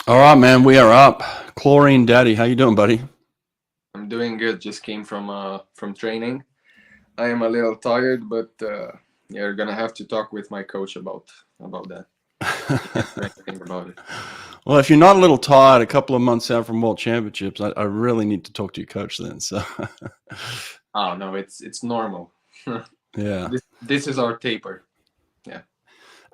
All right, man, we are up. Chlorine Daddy, how you doing, buddy? I'm doing good. Just came from training. I am a little tired, but you're gonna have to talk with my coach about that. He can't do anything about it. Well, if you're not a little tired a couple of months out from World Championships, I really need to talk to your coach then. So, Oh no, it's normal. yeah. This is our taper. Yeah.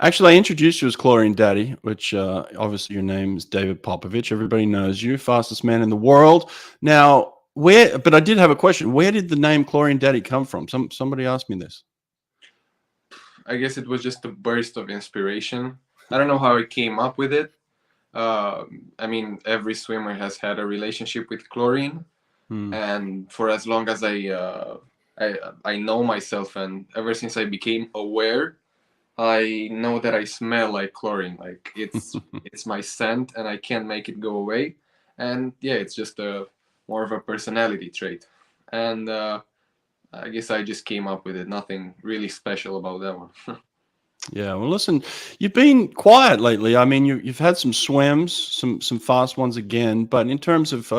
Actually, I introduced you as Chlorine Daddy, which obviously your name is David Popovich. Everybody knows you, fastest man in the world. Now, but I did have a question. Where did the name Chlorine Daddy come from? Somebody asked me this. I guess it was just a burst of inspiration. I don't know how I came up with it. I mean, every swimmer has had a relationship with chlorine, Hmm. and for as long as I know myself, and ever since I became aware, I know that I smell like chlorine. Like it's my scent, and I can't make it go away. And yeah, it's just a more of a personality trait. And I guess I just came up with it. Nothing really special about that one. Yeah, well, listen, you've been quiet lately. I mean, you've had some swims, some fast ones again, but in terms of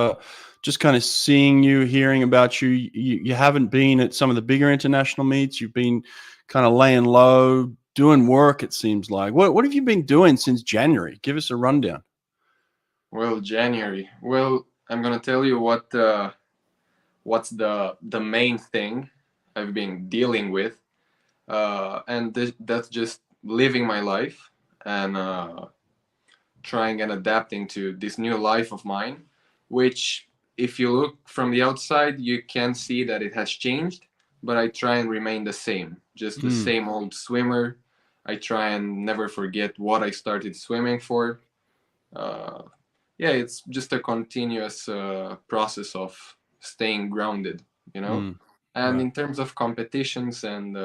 just kind of seeing you, hearing about you, you haven't been at some of the bigger international meets. You've been kind of laying low, doing work. It seems like. What have you been doing since January? Give us a rundown. Well, January. Well, I'm gonna tell you what's the main thing I've been dealing with, and that's just living my life and trying and adapting to this new life of mine, which, if you look from the outside, you can see that it has changed, but I try and remain the same, just the Hmm. same old swimmer. I try and never forget what I started swimming for. Uh, yeah, it's just a continuous process of staying grounded, you know? Hmm. And Right. in terms of competitions and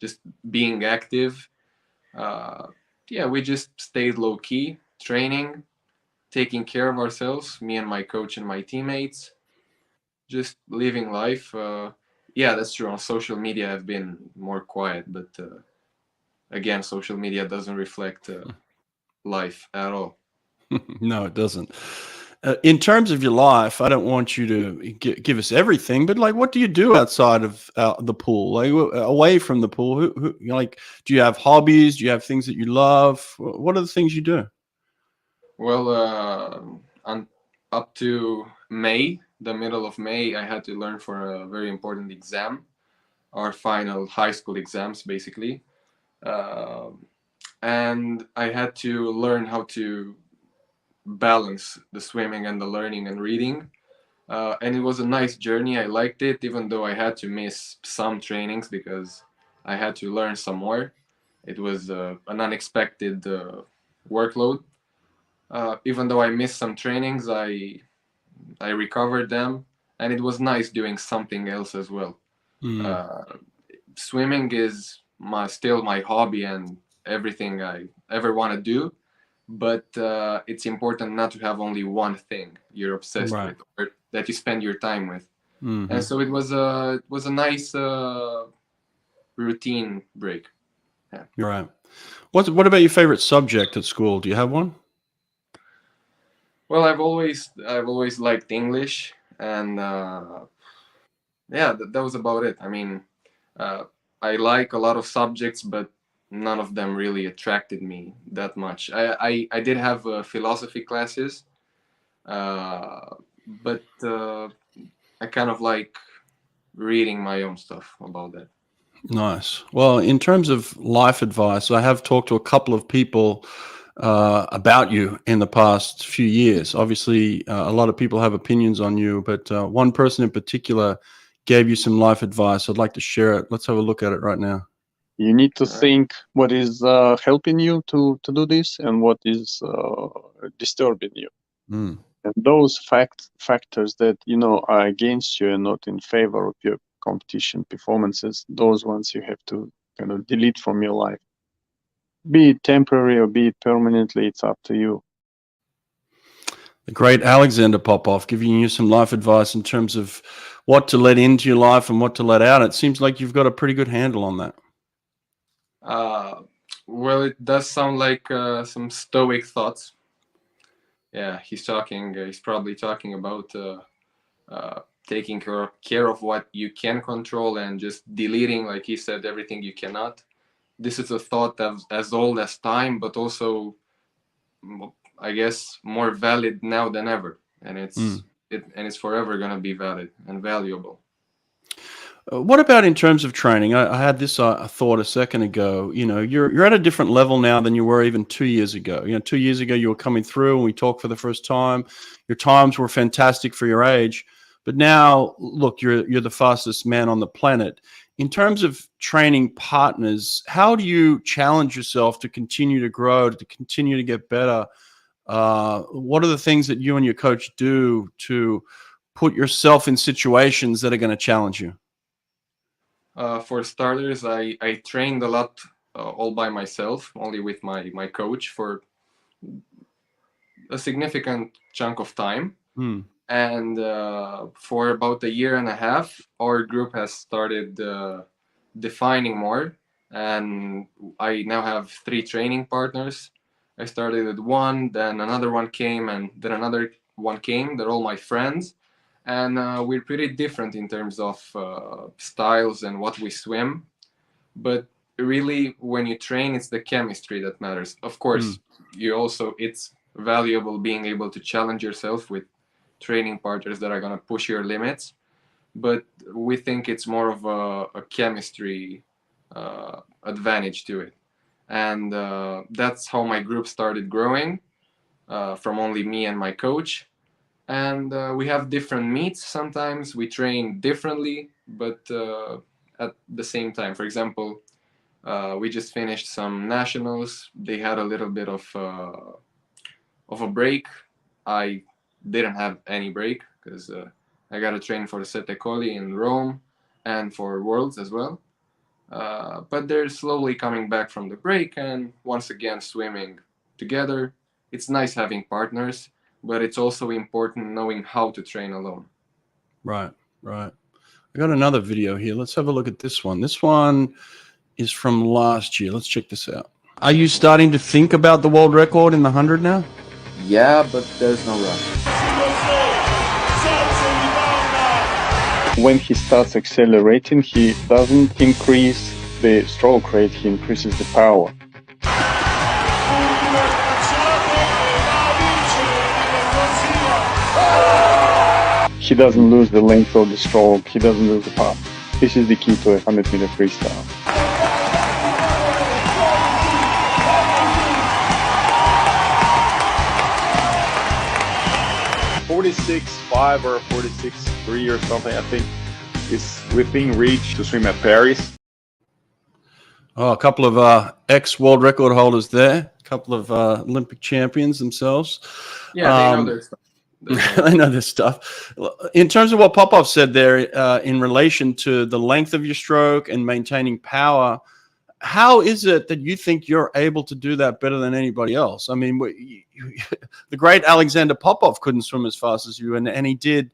just being active, uh, yeah, we just stayed low key, training, taking care of ourselves, me and my coach and my teammates, just living life. Yeah, that's true. On social media, I've been more quiet, but again, social media doesn't reflect life at all. No, it doesn't. In terms of your life, I don't want you to give us everything, but like, what do you do outside of the pool, like away from the pool? You know, like, do you have hobbies? Do you have things that you love? What are the things you do? Well, on, up to May, the middle of May, I had to learn for a very important exam, our final high school exams, basically. Um and I had to learn how to balance the swimming and the learning and reading. And it was a nice journey. I liked it, even though I had to miss some trainings because I had to learn some more. It was an unexpected workload. Even though I missed some trainings, I recovered them, and it was nice doing something else as well. Mm, Uh, Swimming is still my hobby and everything I ever want to do, but it's important not to have only one thing you're obsessed right. with or that you spend your time with. And Hmm. so it was a nice routine break. Yeah. You're right. What about your favorite subject at school? Do you have one? Well, I've always liked English, and yeah, that was about it. I mean, uh, I like a lot of subjects, but none of them really attracted me that much. I did have philosophy classes, but I kind of like reading my own stuff about that. Nice. Well, in terms of life advice, I have talked to a couple of people about you in the past few years. Obviously, a lot of people have opinions on you, but one person in particular gave you some life advice. I'd like to share it. Let's have a look at it right now. You need to All right. think what is helping you to do this and what is disturbing you. Mm. And those factors that are against you and not in favor of your competition performances, those ones you have to kind of delete from your life. Be it temporary or be it permanently, it's up to you. The great Alexander Popov giving you some life advice in terms of what to let into your life and what to let out. It seems like you've got a pretty good handle on that. Uh, well, it does sound like some stoic thoughts. Yeah, he's talking. He's probably talking about taking care of what you can control and just deleting, like he said, everything you cannot. This is a thought as old as time, but also, I guess, more valid now than ever. And it's forever gonna be valid and valuable. What about in terms of training? I had this thought a second ago. You know, you're at a different level now than you were even 2 years ago. You know, 2 years ago you were coming through and we talked for the first time. Your times were fantastic for your age, but now look, you're the fastest man on the planet. In terms of training partners, how do you challenge yourself to continue to grow, to continue to get better? What are the things that you and your coach do to put yourself in situations that are going to challenge you? For starters, I trained a lot all by myself, only with my coach for a significant chunk of time. And for about a year and a half, our group has started defining more. And I now have 3 training partners. I started with one, then another one came, and then another one came. They're all my friends. And we're pretty different in terms of styles and what we swim. But really, when you train, it's the chemistry that matters. Of course, it's valuable being able to challenge yourself with training partners that are going to push your limits. But we think it's more of a chemistry advantage to it. And that's how my group started growing, from only me and my coach. And we have different meets. Sometimes we train differently, but at the same time. For example, we just finished some nationals. They had a little bit of a break. I didn't have any break because I got to train for the Sette Colli in Rome and for Worlds as well. But they're slowly coming back from the break and once again swimming together. It's nice having partners, but it's also important knowing how to train alone. Right, right. I got another video here. Let's have a look at this one. This one is from last year. Let's check this out. Are you starting to think about the world record in the 100 now? Yeah, but there's no rush. When he starts accelerating, he doesn't increase the stroke rate, he increases the power. He doesn't lose the length of the stroke, he doesn't lose the power. This is the key to a 100-meter freestyle. .46.5 or 46.3 or something, I think, is within reach to swim at Paris. Oh, a couple of ex-world record holders there. A couple of Olympic champions themselves. Yeah, they know their stuff. They know this stuff. In terms of what Popov said there, in relation to the length of your stroke and maintaining power, how is it that you think you're able to do that better than anybody else? I mean, the great Alexander Popov couldn't swim as fast as you, and he did.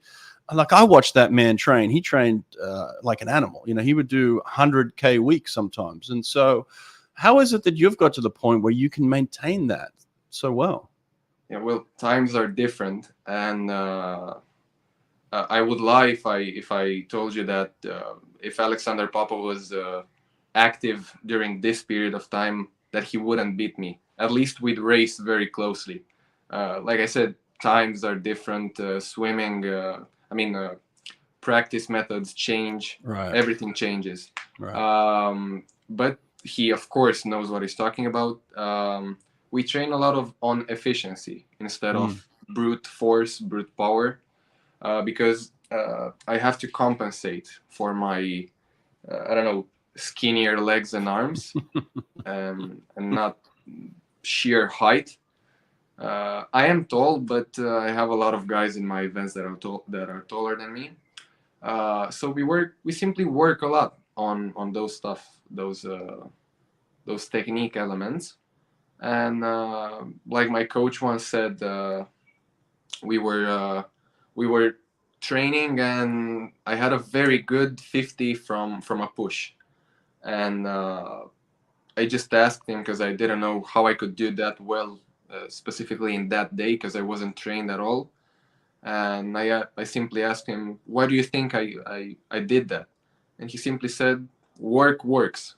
Like, I watched that man train. He trained like an animal. You know, he would do 100K weeks sometimes. And so how is it that you've got to the point where you can maintain that so well? Yeah, well, times are different, and I would lie if I told you that if Alexander Popov was active during this period of time, that he wouldn't beat me. At least we'd race very closely. Like I said, times are different. Swimming, practice methods change. Right. Everything changes. Right. But he, of course, knows what he's talking about. We train a lot on efficiency instead of brute force, brute power, because I have to compensate for my, skinnier legs and arms, and not sheer height. I am tall, but I have a lot of guys in my events that are taller than me. So we simply work a lot on those technique elements. And like my coach once said, we were training, and I had a very good 50 from a push, and I just asked him because I didn't know how I could do that well specifically in that day because I wasn't trained at all. And I simply asked him, why do you think I did that? And he simply said, work works.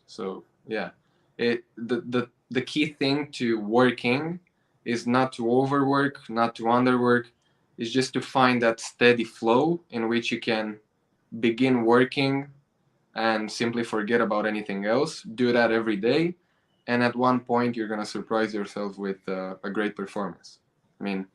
So yeah, the key thing to working is not to overwork, not to underwork, is just to find that steady flow in which you can begin working and simply forget about anything else. Do that every day, and at one point you're gonna surprise yourself with a great performance. I mean,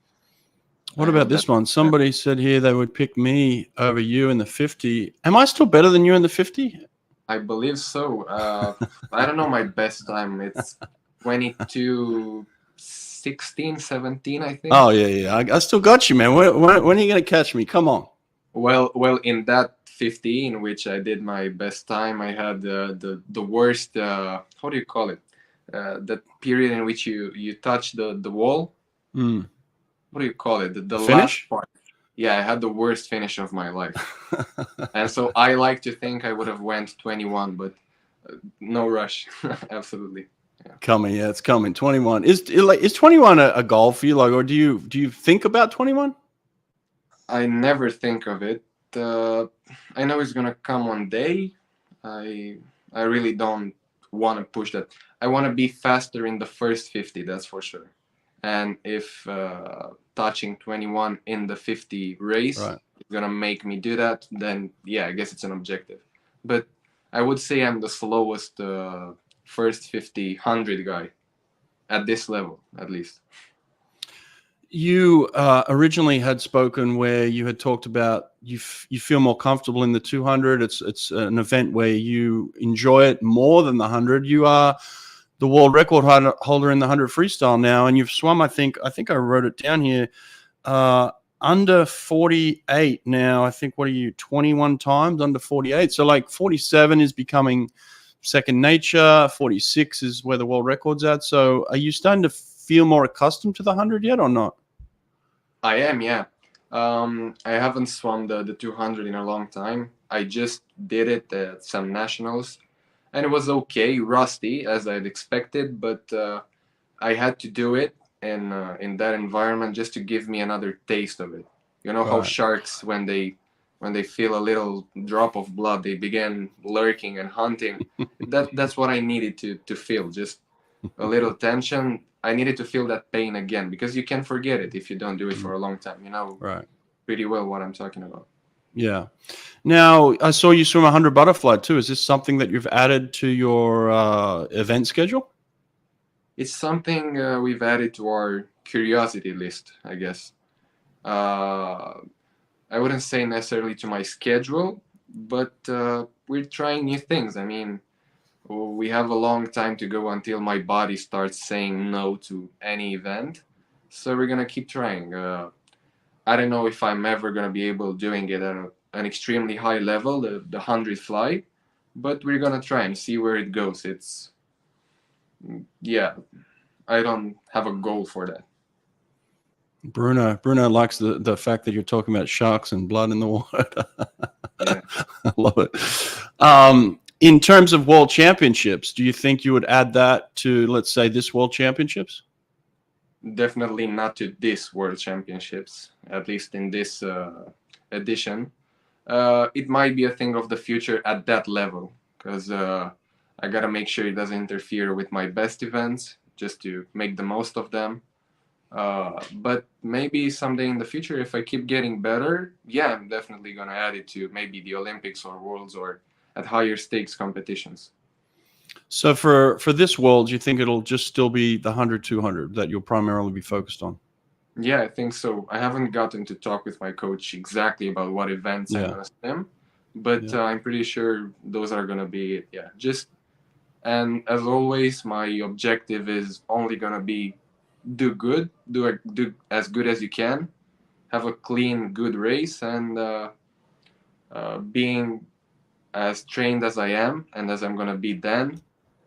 What I about hope this that- one? Somebody said here they would pick me over you in the 50. Am I still better than you in the 50? I believe so. I don't know my best time. It's 22:16, 17, I think. Oh, yeah. I still got you, man. When are you going to catch me? Come on. Well, in that 50 in which I did my best time, I had the worst. How do you call it? That period in which you touch the wall. Mm. What do you call it? The Finish? last part. Yeah, I had the worst finish of my life, and so I like to think I would have went 21, but no rush. Absolutely. Coming, yeah, it's coming. 21. Is 21 a goal for you, like, or do you think about 21? I never think of it. I know it's gonna come one day. I really don't want to push that. I want to be faster in the first 50, that's for sure. And if touching 21 in the 50 race Right. is gonna make me do that, then yeah, I guess it's an objective. But I would say I'm the slowest first 50, 100 guy at this level, at least. You originally had spoken where you had talked about you feel more comfortable in the 200. It's an event where you enjoy it more than the 100. You are the world record holder in the 100 freestyle now, and you've swum. I think I wrote it down here. Under 48 now. I think, what are you, 21 times under 48? So like 47 is becoming second nature. 46 is where the world record's at. So are you starting to feel more accustomed to the 100 yet or not? I am, yeah. I haven't swum the 200 in a long time. I just did it at some nationals, and it was okay, rusty as I'd expected, but I had to do it in that environment just to give me another taste of it. You know how Right. sharks, when they feel a little drop of blood, they begin lurking and hunting. That's what I needed to feel, just a little tension. I needed to feel that pain again, because you can forget it if you don't do it for a long time. You know Right. pretty well what I'm talking about. Yeah. Now, I saw you swim 100 butterfly too. Is this something that you've added to your event schedule? It's something we've added to our curiosity list, I guess. I wouldn't say necessarily to my schedule, but we're trying new things. I mean, we have a long time to go until my body starts saying no to any event. So we're gonna keep trying. I don't know if I'm ever gonna be able doing it at an extremely high level, the 100 fly, but we're gonna try and see where it goes. Yeah, I don't have a goal for that. Bruno likes the fact that you're talking about sharks and blood in the water. Yeah. I love it. In terms of world championships, do you think you would add that to, let's say, this world championships? Definitely not to this World Championships, at least in this edition. It might be a thing of the future at that level, because I gotta make sure it doesn't interfere with my best events, just to make the most of them. But maybe someday in the future, if I keep getting better, yeah, I'm definitely gonna add it to maybe the Olympics or Worlds or at higher stakes competitions. So for this world, you think it'll just still be the 100, 200 that you'll primarily be focused on? Yeah, I think so. I haven't gotten to talk with my coach exactly about what events I'm gonna swim, but I'm pretty sure those are gonna be it. Yeah, and as always, my objective is only gonna be do as good as you can, have a clean, good race, and being as trained as I am and as I'm gonna be then,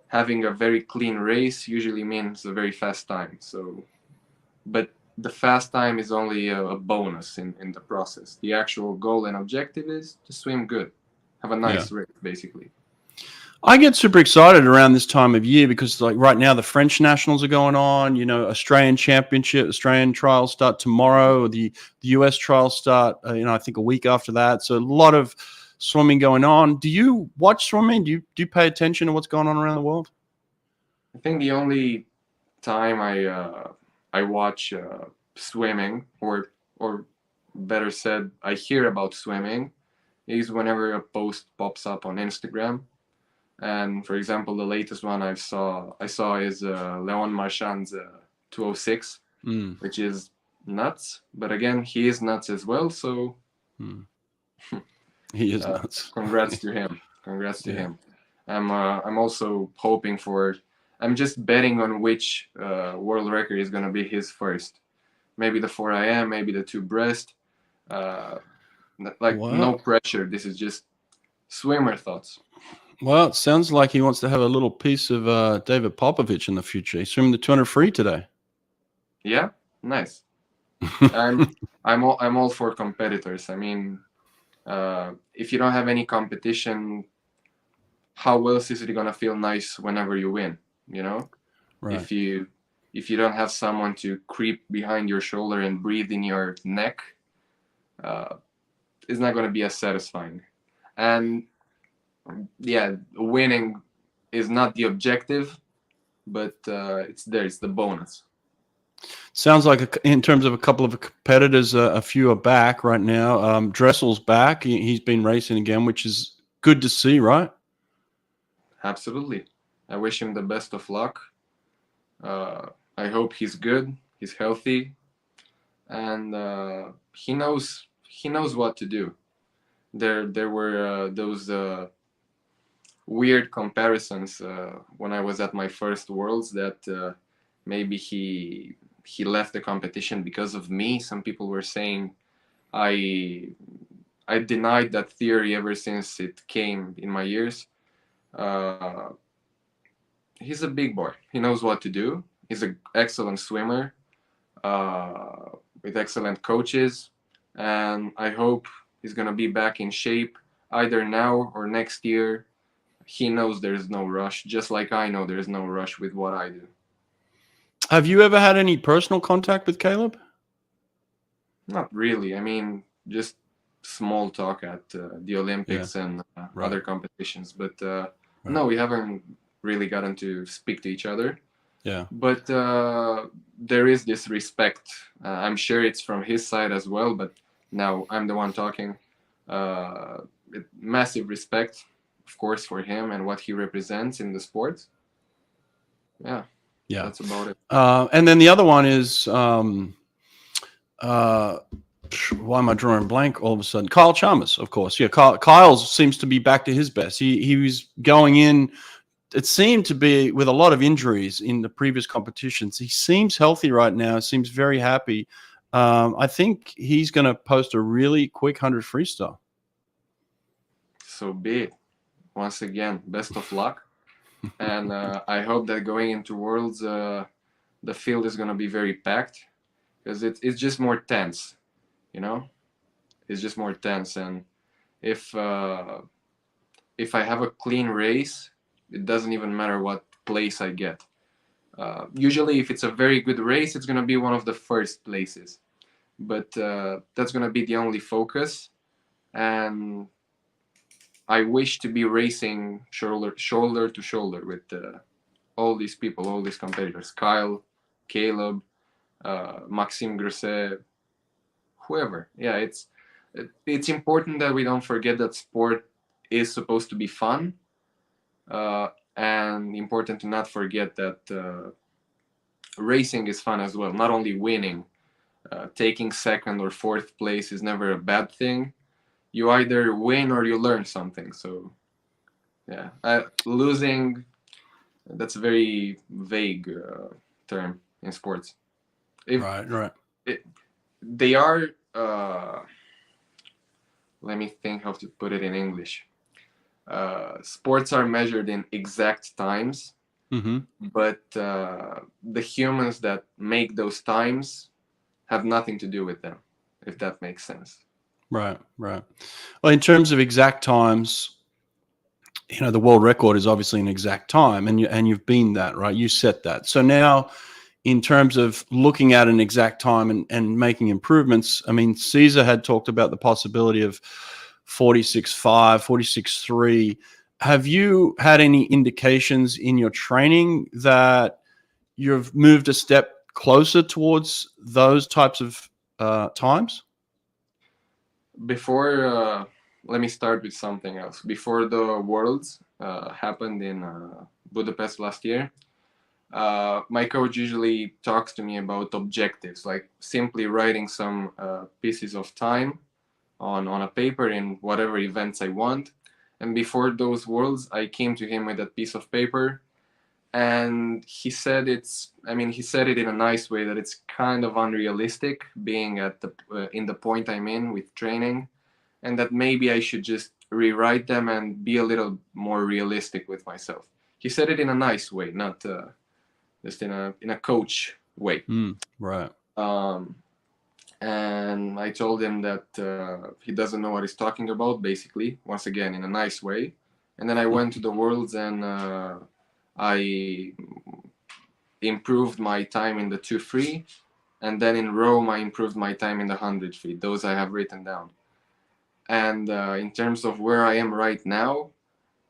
having a very clean race usually means a very fast time. So, but the fast time is only a bonus in the process. The actual goal and objective is to swim good, have a nice race, basically. I get super excited around this time of year because, like, right now the French nationals are going on. You know, Australian Championship, Australian trials start tomorrow. The US trials start, I think a week after that. So a lot of swimming going on. Do you watch swimming? Do you pay attention to what's going on around the world? I think the only time I watch swimming, or better said, I hear about swimming, is whenever a post pops up on Instagram. And for example, the latest one I saw is Leon Marchand's 206, which is nuts. But again, he is nuts as well. So he is nuts. Congrats to him. Congrats to him. I'm also hoping for. I'm just betting on which world record is going to be his first. Maybe the 4 IM, maybe the 2 breast. No pressure. This is just swimmer thoughts. Well, it sounds like he wants to have a little piece of David Popovici in the future. He's swimming the 200 free today. Yeah, nice. I'm all for competitors. I mean, if you don't have any competition, how else is it gonna feel nice whenever you win? You know, right. If you don't have someone to creep behind your shoulder and breathe in your neck, it's not gonna be as satisfying. And yeah, winning is not the objective, but it's the bonus. Sounds like in terms of a couple of competitors, a few are back right now. Dressel's back. He's been racing again, which is good to see, right? Absolutely. I wish him the best of luck. I hope he's good, he's healthy, and he knows what to do. There were those weird comparisons when I was at my first Worlds that maybe he left the competition because of me. Some people were saying I denied that theory ever since it came in my ears. He's a big boy. He knows what to do. He's an excellent swimmer with excellent coaches, and I hope he's gonna be back in shape either now or next year. He knows there's no rush, just like I know there's no rush with what I do. Have you ever had any personal contact with Caleb? Not really. I mean, just small talk at the Olympics and other competitions. But no, we haven't really gotten to speak to each other. Yeah. But there is this respect. I'm sure it's from his side as well, but now I'm the one talking. Massive respect, of course, for him and what he represents in the sport. Yeah, that's about it. And then the other one is, why am I drawing blank all of a sudden? Kyle Chalmers, of course. Yeah, Kyle seems to be back to his best. He was going in, it seemed to be with a lot of injuries in the previous competitions. He seems healthy right now, seems very happy. I think he's going to post a really quick 100 freestyle. So be it. Once again, best of luck. And I hope that going into Worlds, the field is going to be very packed, because it's just more tense, you know? It's just more tense. And if I have a clean race, it doesn't even matter what place I get. Usually, if it's a very good race, it's going to be one of the first places. But that's going to be the only focus. And I wish to be racing shoulder to shoulder with all these people, all these competitors. Kyle, Caleb, Maxime Grosset, whoever. Yeah, it's important that we don't forget that sport is supposed to be fun, and important to not forget that racing is fun as well. Not only winning, taking second or fourth place is never a bad thing. You either win or you learn something. So, yeah, losing, that's a very vague term in sports. Right. They are, let me think how to put it in English. Sports are measured in exact times, but the humans that make those times have nothing to do with them, if that makes sense. Right. Well, in terms of exact times, you know, the world record is obviously an exact time, and you've been that, right? You set that. So now, in terms of looking at an exact time and making improvements, I mean, Caesar had talked about the possibility of 46.5, 46.3. Have you had any indications in your training that you've moved a step closer towards those types of times? Before, let me start with something else. Before the Worlds happened in Budapest last year, my coach usually talks to me about objectives, like simply writing some pieces of time on a paper in whatever events I want. And before those Worlds, I came to him with that piece of paper, and he said he said it in a nice way, that it's kind of unrealistic being at the in the point I'm in with training, and that maybe I should just rewrite them and be a little more realistic with myself. He said it in a nice way, not just in a coach way. Right. And I told him that he doesn't know what he's talking about, basically, once again, in a nice way. And then I went to the Worlds, and I improved my time in the 2 free, and then in Rome I improved my time in the 100 free. Those I have written down. And in terms of where I am right now,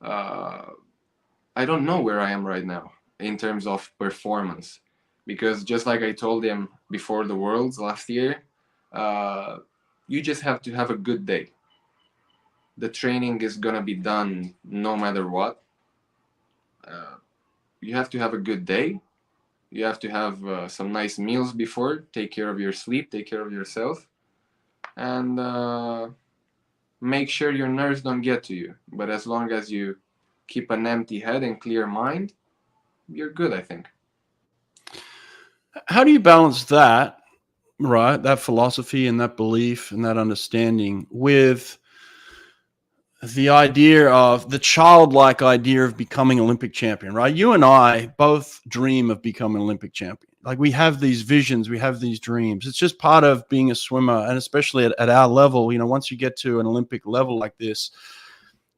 I don't know where I am right now in terms of performance, because just like I told him before the Worlds last year, you just have to have a good day. The training is gonna be done no matter what. You have to have a good day. You have to have some nice meals before, take care of your sleep, take care of yourself, and make sure your nerves don't get to you. But as long as you keep an empty head and clear mind, you're good, I think. How do you balance that, right? That philosophy and that belief and that understanding with the idea of the childlike idea of becoming Olympic champion, right? You and I both dream of becoming an Olympic champion. Like, we have these visions, we have these dreams. It's just part of being a swimmer, and especially at our level, you know, once you get to an Olympic level like this,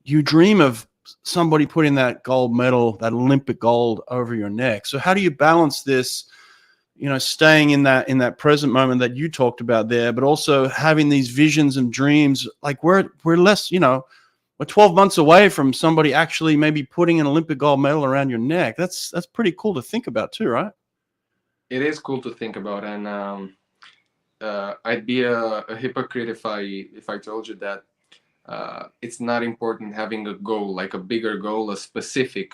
you dream of somebody putting that gold medal, that Olympic gold, over your neck. So how do you balance this, you know, staying in that present moment that you talked about there, but also having these visions and dreams? Like, we're less, you know, we're 12 months away from somebody actually maybe putting an Olympic gold medal around your neck. That's pretty cool to think about too, right? It is cool to think about, and I'd be a hypocrite if I told you that it's not important having a goal, like a bigger goal, a specific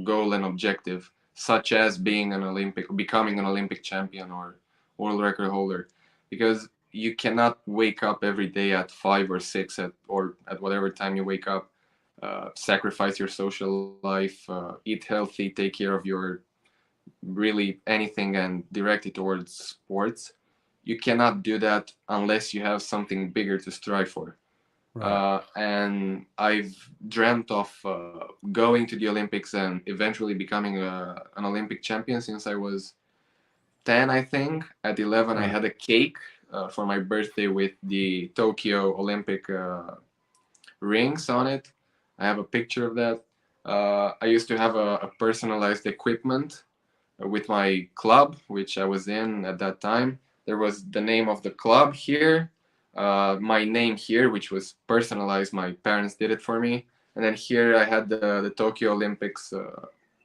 goal and objective, such as becoming an Olympic champion or world record holder, because you cannot wake up every day at 5 or 6 or at whatever time you wake up, sacrifice your social life, eat healthy, take care of your really anything, and direct it towards sports. You cannot do that unless you have something bigger to strive for. Right. And I've dreamt of going to the Olympics and eventually becoming an Olympic champion since I was 10, I think. At 11, I had a cake for my birthday with the Tokyo Olympic rings on it. I have a picture of that. I used to have a personalized equipment with my club, which I was in at that time. There was the name of the club here, my name here, which was personalized. My parents did it for me. And then here I had the Tokyo Olympics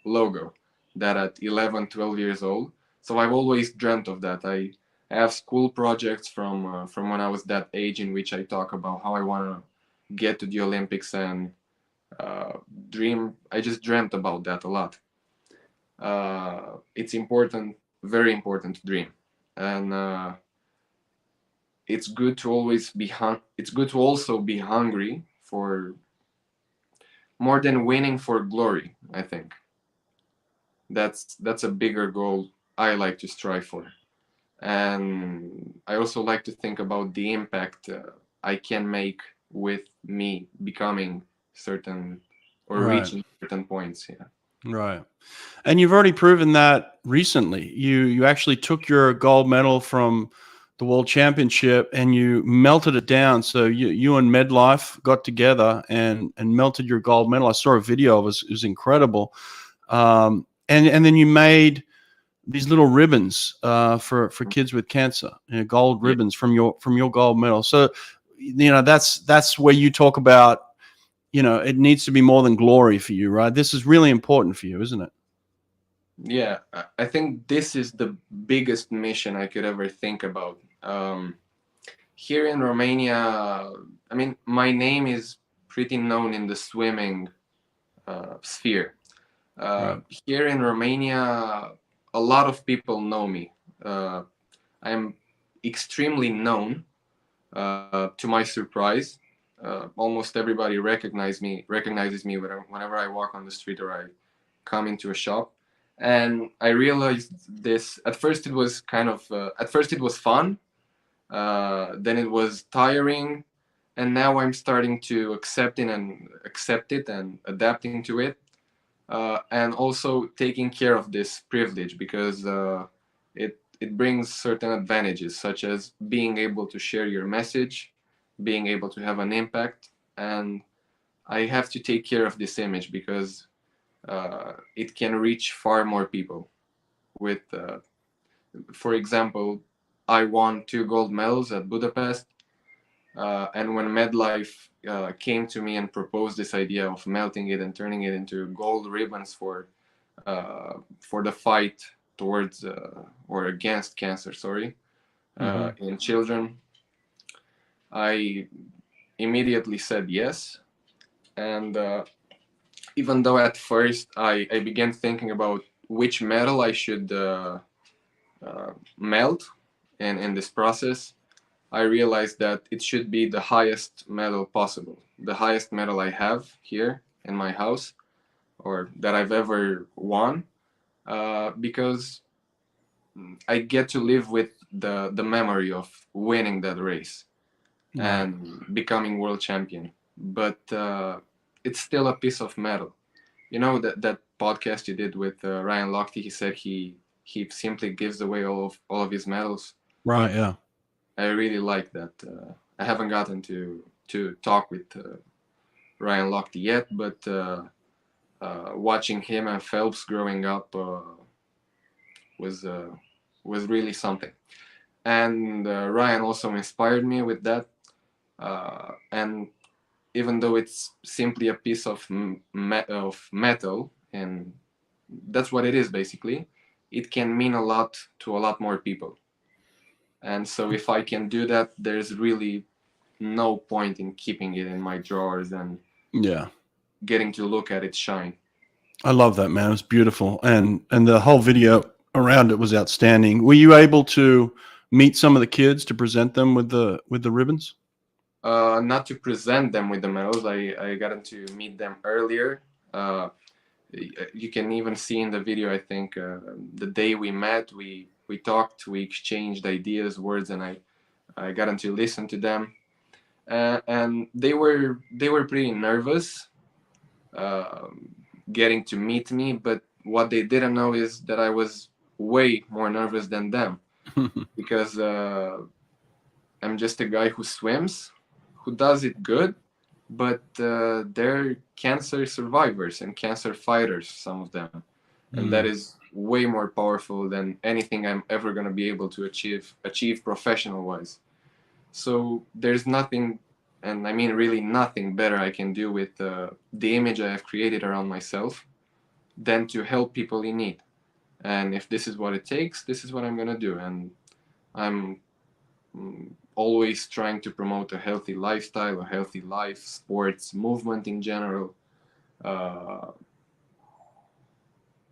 logo, that at 11, 12 years old. So I've always dreamt of that. I have school projects from when I was that age, in which I talk about how I want to get to the Olympics, and dream. I just dreamt about that a lot. It's important, very important to dream, and it's good to always be it's good to also be hungry for more than winning, for glory. I think that's a bigger goal I like to strive for, and I also like to think about the impact I can make with me becoming certain or Right. reaching certain points. Yeah. Right. And you've already proven that recently. You actually took your gold medal from the world championship, and you melted it down. So you and MedLife got together and melted your gold medal. I saw a video of it. It was incredible. And then you made these little ribbons for kids with cancer, gold ribbons from your gold medal. So that's where you talk about, it needs to be more than glory for you, right? This is really important for you, isn't it? Yeah, I think this is the biggest mission I could ever think about. Here in Romania, I mean, my name is pretty known in the swimming sphere. Right. Here in Romania, a lot of people know me. I'm extremely known, to my surprise. Almost everybody recognizes me whenever I walk on the street or I come into a shop. And I realized this, at first it was at first it was fun, then it was tiring, and now I'm starting to accept it and adapting to it, and also taking care of this privilege, because it brings certain advantages, such as being able to share your message, being able to have an impact, and I have to take care of this image because it can reach far more people. With, for example, I won 2 gold medals at Budapest, and when MedLife came to me and proposed this idea of melting it and turning it into gold ribbons for the fight towards or against cancer, in children, I immediately said yes. And even though at first I began thinking about which metal I should melt in this process, I realized that it should be the highest metal possible, the highest metal I have here in my house, or that I've ever won, because I get to live with the memory of winning that race and becoming world champion. But it's still a piece of metal. You know, that podcast you did with Ryan Lochte, he said he simply gives away all of his medals. Right. Yeah. I really like that. I haven't gotten to talk with Ryan Lochte yet, but watching him and Phelps growing up was really something. And Ryan also inspired me with that. And even though it's simply a piece of metal, and that's what it is basically, it can mean a lot to a lot more people. And so if I can do that, there's really no point in keeping it in my drawers and getting to look at it shine. I love that, man. It was beautiful, and the whole video around it was outstanding. Were you able to meet some of the kids to present them with the ribbons? Not to present them with the medals. I got to meet them earlier. You can even see in the video, I think, the day we met, we talked, we exchanged ideas, words, and I got to listen to them. And they were pretty nervous getting to meet me, but what they didn't know is that I was way more nervous than them, because I'm just a guy who swims, who does it good, but they're cancer survivors and cancer fighters, some of them, and that is way more powerful than anything I'm ever going to be able to achieve professional wise. So there's nothing, and I mean really nothing better I can do with the image I have created around myself than to help people in need. And if this is what it takes, this is what I'm going to do. And I'm always trying to promote a healthy lifestyle, a healthy life, sports, movement in general.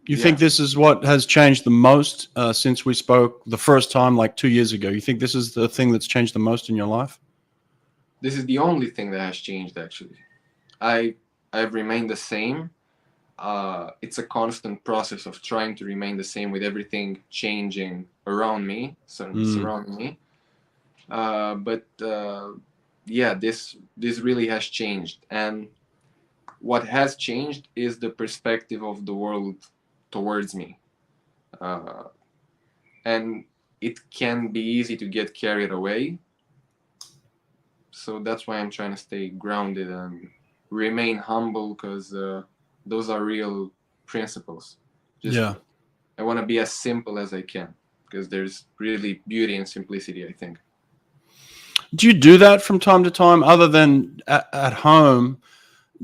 You think this is what has changed the most since we spoke the first time, like 2 years ago? You think this is the thing that's changed the most in your life? This is the only thing that has changed, actually. I've remained the same. It's a constant process of trying to remain the same with everything changing around me, surrounding me. But this really has changed. And what has changed is the perspective of the world towards me. And it can be easy to get carried away. So that's why I'm trying to stay grounded and remain humble, because those are real principles. Just, Yeah. I want to be as simple as I can, because there's really beauty in simplicity, I think. Do you do that from time to time, other than at home?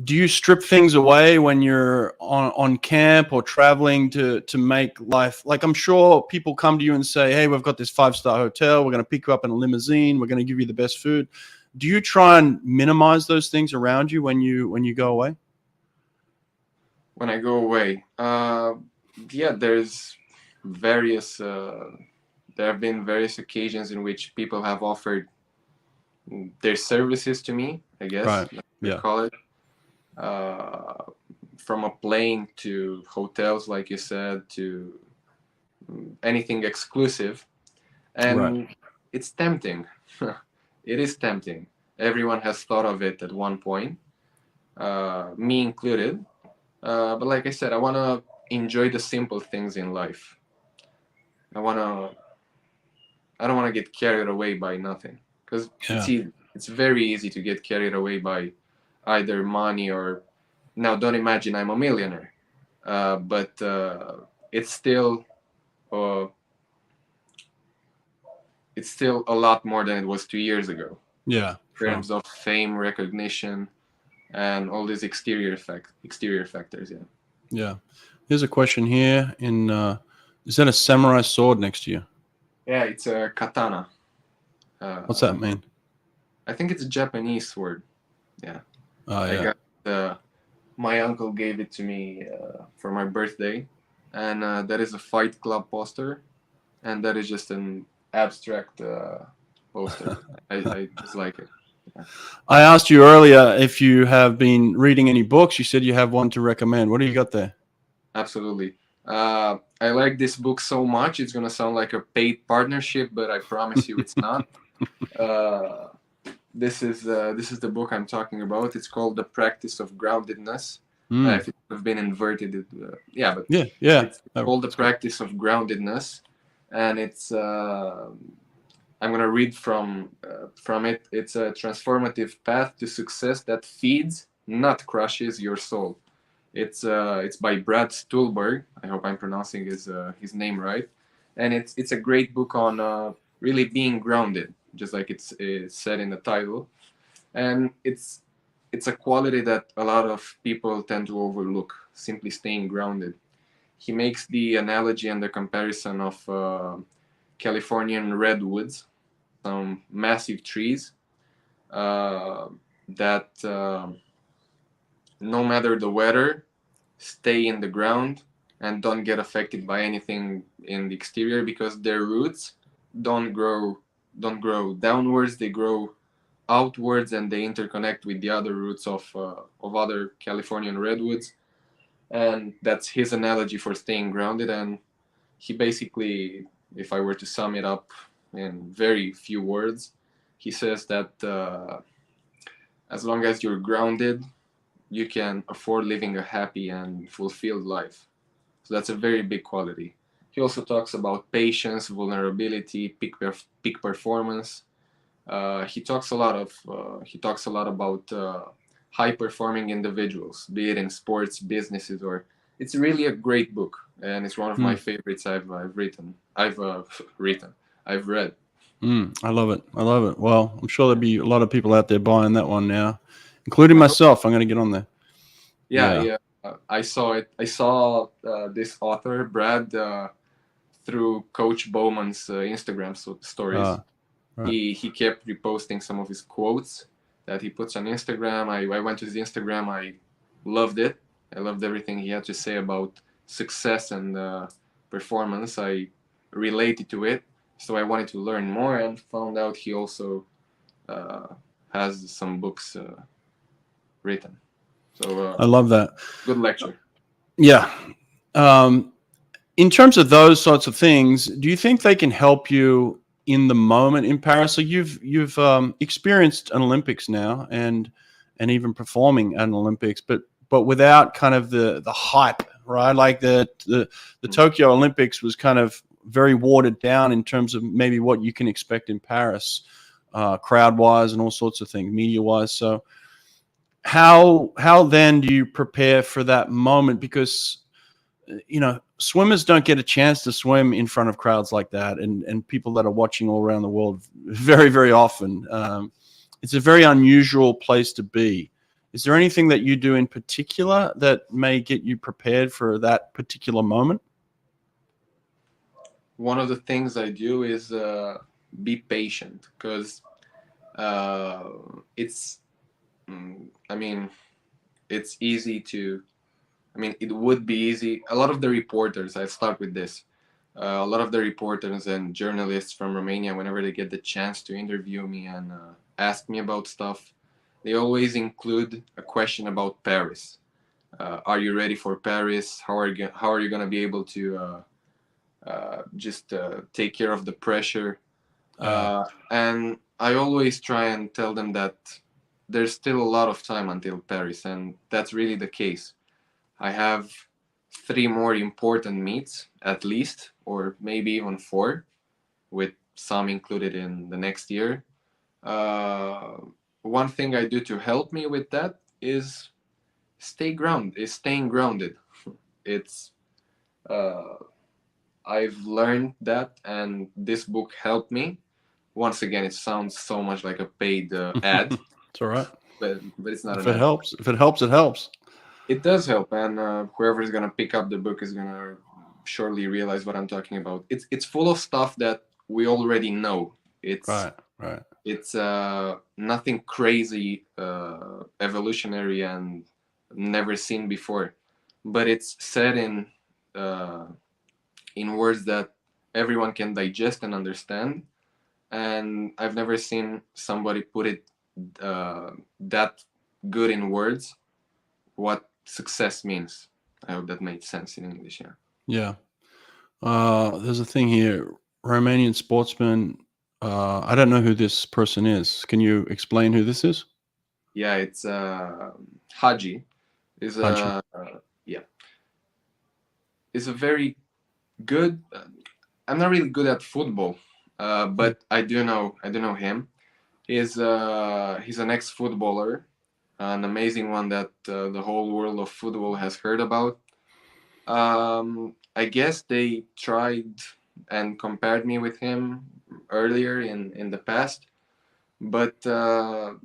Do you strip things away when you're on camp or traveling to make life, like, I'm sure people come to you and say, hey, we've got this 5-star hotel, we're going to pick you up in a limousine, we're going to give you the best food. Do you try and minimize those things around you when you go away? When I go away, yeah, there's various there have been various occasions in which people have offered their services to me, I guess, Right. like they Yeah. call it. From a plane to hotels, like you said, to anything exclusive. And Right. it's tempting. It is tempting. Everyone has thought of it at one point, me included. But like I said, I want to enjoy the simple things in life. I don't want to get carried away by nothing, because Yeah. it's very easy to get carried away by either money or, now don't imagine I'm a millionaire, but it's still uh, a lot more than it was 2 years ago Yeah. in Sure. terms of fame, recognition, and all these exterior factors. Yeah. Yeah. Here's a question here. Is that a samurai sword next to you? Yeah, it's a katana. What's that mean? I think it's a Japanese word. Yeah. Oh, I yeah. got my uncle gave it to me for my birthday, and that is a Fight Club poster, and that is just an abstract poster. I just like it. Yeah. I asked you earlier if you have been reading any books. You said you have one to recommend. What do you got there? Absolutely. I like this book so much. It's gonna sound like a paid partnership, but I promise you, it's not. This is the book I'm talking about. It's called The Practice of Groundedness. If it would have been inverted, yeah, but Yeah. it's called The Practice of Groundedness, and it's I'm gonna read from it. It's a transformative path to success that feeds, not crushes, your soul. It's by Brad Stulberg. I hope I'm pronouncing his name right, and it's a great book on really being grounded, just like it's said in the title, and it's a quality that a lot of people tend to overlook. Simply staying grounded. He makes the analogy and the comparison of Californian redwoods, some massive trees that no matter the weather, stay in the ground and don't get affected by anything in the exterior, because their roots don't grow downwards. They grow outwards, and they interconnect with the other roots of other Californian redwoods. And that's his analogy for staying grounded. And he basically, if I were to sum it up in very few words, he says that as long as you're grounded, you can afford living a happy and fulfilled life. So that's a very big quality. He also talks about patience, vulnerability, peak performance. He talks a lot about high performing individuals, be it in sports, businesses, or it's really a great book, and it's one of my favorites I've read. I love it. I love it. Well, I'm sure there'll be a lot of people out there buying that one now, including myself. I'm going to get on there. Yeah. I saw it. I saw this author, Brad, through Coach Bowman's Instagram stories. Right. He kept reposting some of his quotes that he puts on Instagram. I went to his Instagram. I loved it. I loved everything he had to say about success and performance. I related to it, so I wanted to learn more, and found out he also has some books written. So I love that. good lecture. Yeah. In terms of those sorts of things, do you think they can help you in the moment in Paris? So you've experienced an Olympics now, and even performing at an Olympics, but without kind of the hype, right? Like the Tokyo Olympics was kind of very watered down in terms of maybe what you can expect in Paris, crowd-wise and all sorts of things, media-wise. So how then do you prepare for that moment? Because swimmers don't get a chance to swim in front of crowds like that, and people that are watching all around the world very, very often. It's a very unusual place to be. Is there anything that you do in particular that may get you prepared for that particular moment? One of the things I do is be patient, because it's, I mean, it's easy to, it would be easy. A lot of the reporters, I start with this, a lot of the reporters and journalists from Romania, whenever they get the chance to interview me and ask me about stuff, they always include a question about Paris. Are you ready for Paris? How are you going to be able to just take care of the pressure? And I always try and tell them that there's still a lot of time until Paris, and that's really the case. I have 3 more important meets at least, or maybe even 4, with some included in the next year. One thing I do to help me with that is staying grounded. It's I've learned that, and this book helped me. Once again, it sounds so much like a paid ad. It's all right. But it's not If an it ad. helps, it helps. It does help, and whoever is gonna pick up the book is gonna surely realize what I'm talking about. It's full of stuff that we already know. It's Right. It's nothing crazy, evolutionary, and never seen before, but it's said in words that everyone can digest and understand. And I've never seen somebody put it that good in words, what success means. I hope that made sense in English. Yeah. There's a thing here. Romanian sportsman. I don't know who this person is. Can you explain who this is? Yeah, it's Haji. Is Haji. Is a very good. I'm not really good at football, but I do know him. He's an ex-footballer, an amazing one that the whole world of football has heard about. I guess they tried and compared me with him earlier in the past, but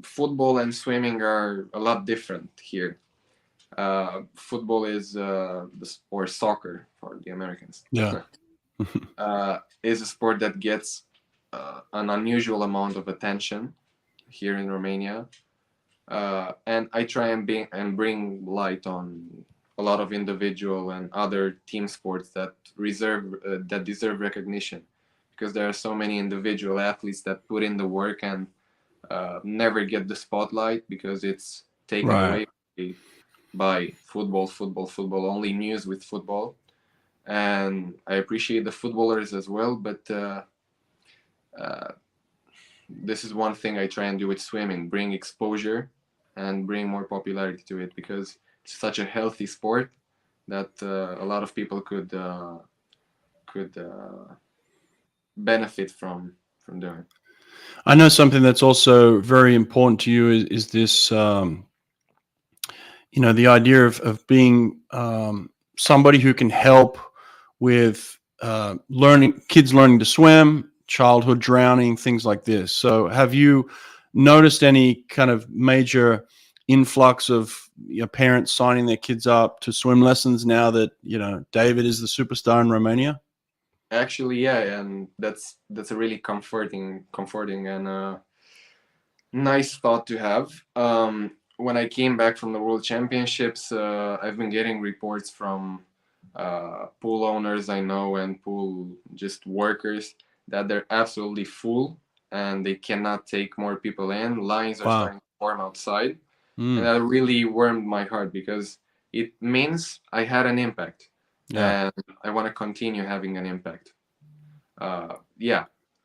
football and swimming are a lot different here. Football is or soccer for the Americans. Yeah. Is a sport that gets an unusual amount of attention here in Romania, and I try and bring light on a lot of individual and other team sports that deserve recognition, because there are so many individual athletes that put in the work and never get the spotlight because it's taken away by football, only news with football. And I appreciate the footballers as well, but this is one thing I try and do with swimming: bring exposure and bring more popularity to it, because it's such a healthy sport that a lot of people could benefit from doing. I know something that's also very important to you is this, the idea of being somebody who can help with kids learning to swim, childhood drowning, things like this. So have you noticed any kind of major influx of parents signing their kids up to swim lessons now that, David is the superstar in Romania? Actually, yeah, and that's a really comforting and nice thought to have. When I came back from the World Championships, I've been getting reports from pool owners I know and pool just workers that they're absolutely full and they cannot take more people in. Lines are starting to form outside. And that really warmed my heart, because it means I had an impact. And I want to continue having an impact.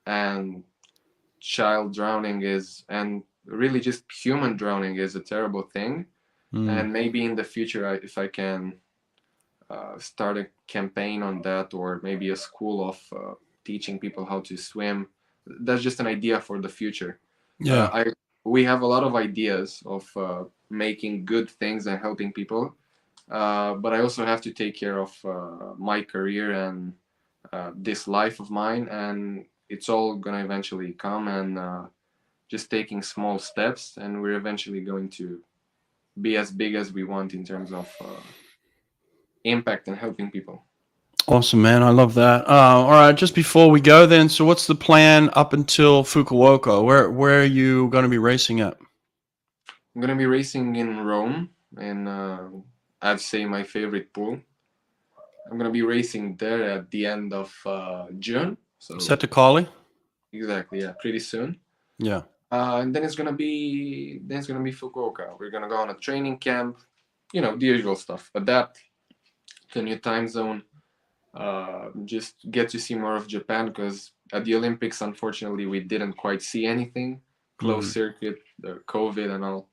And child drowning and really just human drowning is a terrible thing. And maybe in the future, if I can start a campaign on that, or maybe a school of teaching people how to swim. That's just an idea for the future. Yeah. We have a lot of ideas of making good things and helping people, but I also have to take care of my career and this life of mine, and it's all gonna eventually come, and just taking small steps, and we're eventually going to be as big as we want in terms of impact and helping people. Awesome, man. I love that. All right, just before we go then, so what's the plan up until Fukuoka? Where are you going to be racing at? I'm gonna be racing in Rome, and I'd say my favorite pool. I'm gonna be racing there at the end of June. So Set to Cali? exactly, yeah, pretty soon. Yeah. And then it's gonna be Fukuoka. We're gonna go on a training camp, you know, the usual stuff. Adapt to a new time zone. Just get to see more of Japan, because at the Olympics, unfortunately, we didn't quite see anything. Closed circuit, the COVID and all.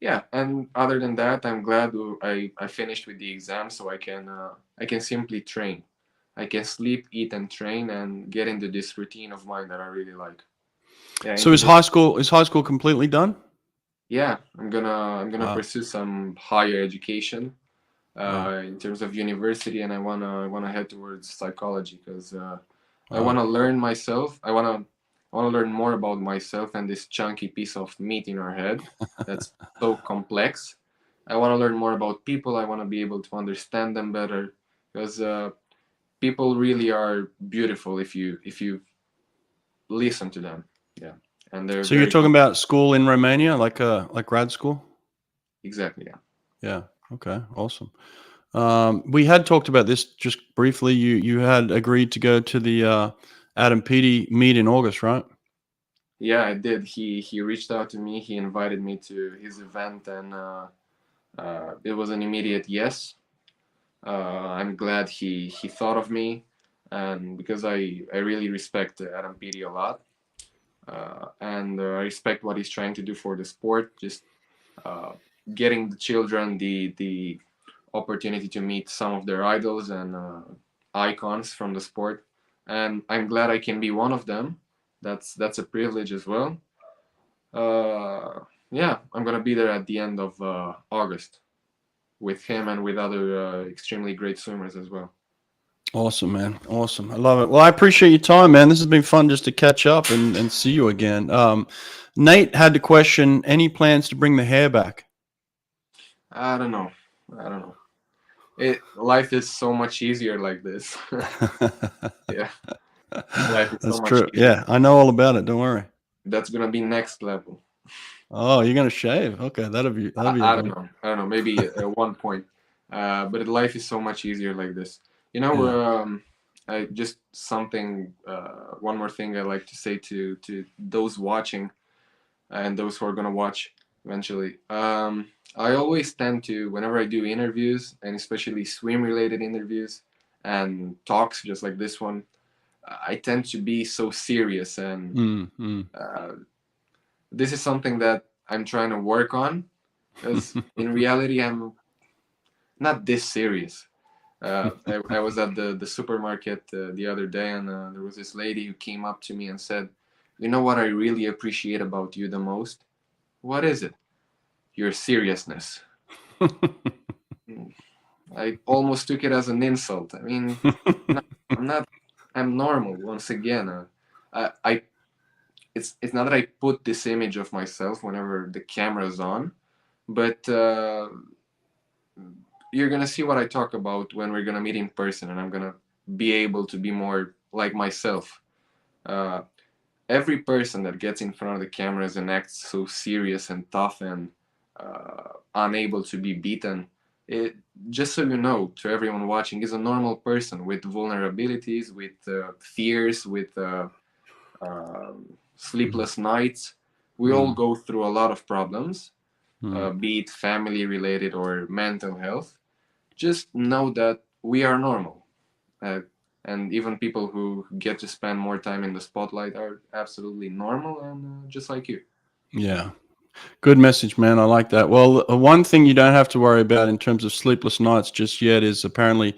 Yeah, and other than that, I'm glad I finished with the exam, so I can simply train. I can sleep, eat, and train, and get into this routine of mine that I really like. Yeah. So is high school completely done? Yeah, I'm gonna Wow. pursue some higher education Yeah. in terms of university, and I wanna head towards psychology, because I Wow. wanna learn myself. I wanna learn more about myself and this chunky piece of meat in our head that's so complex. I wanna learn more about people. I wanna be able to understand them better, because people really are beautiful if you listen to them. Yeah, and they're So you're very talking about school in Romania, like grad school? exactly, yeah. Yeah. Okay. Awesome. We had talked about this just briefly. You had agreed to go to the Adam Peaty meet in August, right? Yeah, I did. He reached out to me. He invited me to his event, and it was an immediate yes. I'm glad he thought of me, and because I really respect Adam Peaty a lot, and I respect what he's trying to do for the sport. Just getting the children the opportunity to meet some of their idols and icons from the sport, and I'm glad I can be one of them. That's a privilege as well. Yeah, I'm gonna be there at the end of August with him and with other extremely great swimmers as well. Awesome, man. Awesome. I love it. Well, I appreciate your time, man. This has been fun just to catch up and see you again. Nate had the question, any plans to bring the hair back? I don't know. I don't know. Life is so much easier like this. Yeah, life is That's so much true. easier. Yeah, I know all about it. Don't worry. That's gonna be next level. Oh, you're going to shave? Okay, that'd be I a don't know. I don't know. Maybe at one point, but life is so much easier like this. You know, Yeah. I just something. One more thing I like to say to those watching and those who are gonna watch eventually. I always tend to, whenever I do interviews, and especially swim-related interviews and talks, just like this one, I tend to be so serious, and uh, this is something that I'm trying to work on, because in reality I'm not this serious. I was at the supermarket the other day, and there was this lady who came up to me and said, "You know what I really appreciate about you the most? What is it? Your seriousness." I almost took it as an insult. I mean, no, I'm not. I'm normal. Once again, I it's not that I put this image of myself whenever the camera's on, but you're gonna see what I talk about when we're gonna meet in person, and I'm gonna be able to be more like myself. Uh, every person that gets in front of the cameras and acts so serious and tough and unable to be beaten, it, just so you know, to everyone watching, is a normal person with vulnerabilities, with fears, with sleepless nights. We all go through a lot of problems, be it family related or mental health. Just know that we are normal. And even people who get to spend more time in the spotlight are absolutely normal and just like you. Yeah. Good message, man. I like that. Well, one thing you don't have to worry about in terms of sleepless nights just yet is apparently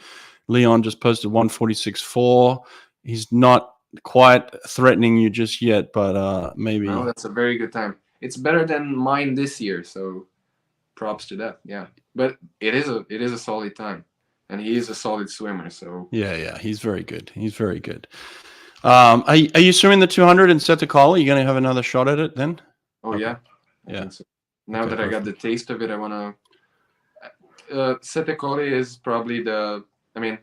Leon just posted 146.4. He's not quite threatening you just yet, but maybe. No, that's a very good time. It's better than mine this year, so props to that. Yeah, but it is a solid time, and he is a solid swimmer. So Yeah, he's very good. He's very good. Are you swimming the 200 and set to collar? You going to have another shot at it then? oh Okay. yeah, I Yeah. think so. Now Okay, that I got the taste of it, I wanna. Sette Colli is probably the. I mean,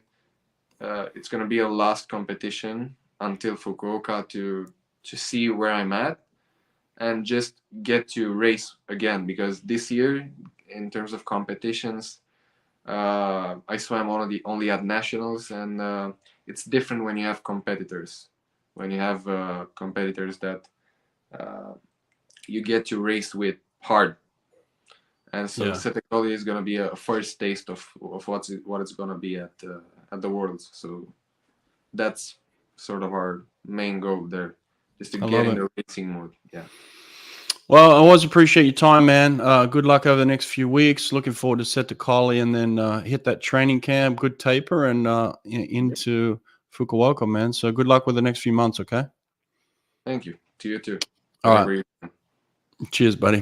it's gonna be a last competition until Fukuoka to see where I'm at, and just get to race again, because this year, in terms of competitions, I swam only at nationals, and it's different when you have competitors. When you have competitors that you get to race with hard, and so Yeah. Sette Colli is going to be a first taste of what it's going to be at the Worlds. So that's sort of our main goal there, just to I get love in it. the racing mode. Yeah. Well, I always appreciate your time, man. Good luck over the next few weeks. Looking forward to set the collie and then hit that training camp, good taper, and into Fukuoka, man. So good luck with the next few months, okay? Thank you. To you too. All right. Whatever you. Cheers, buddy.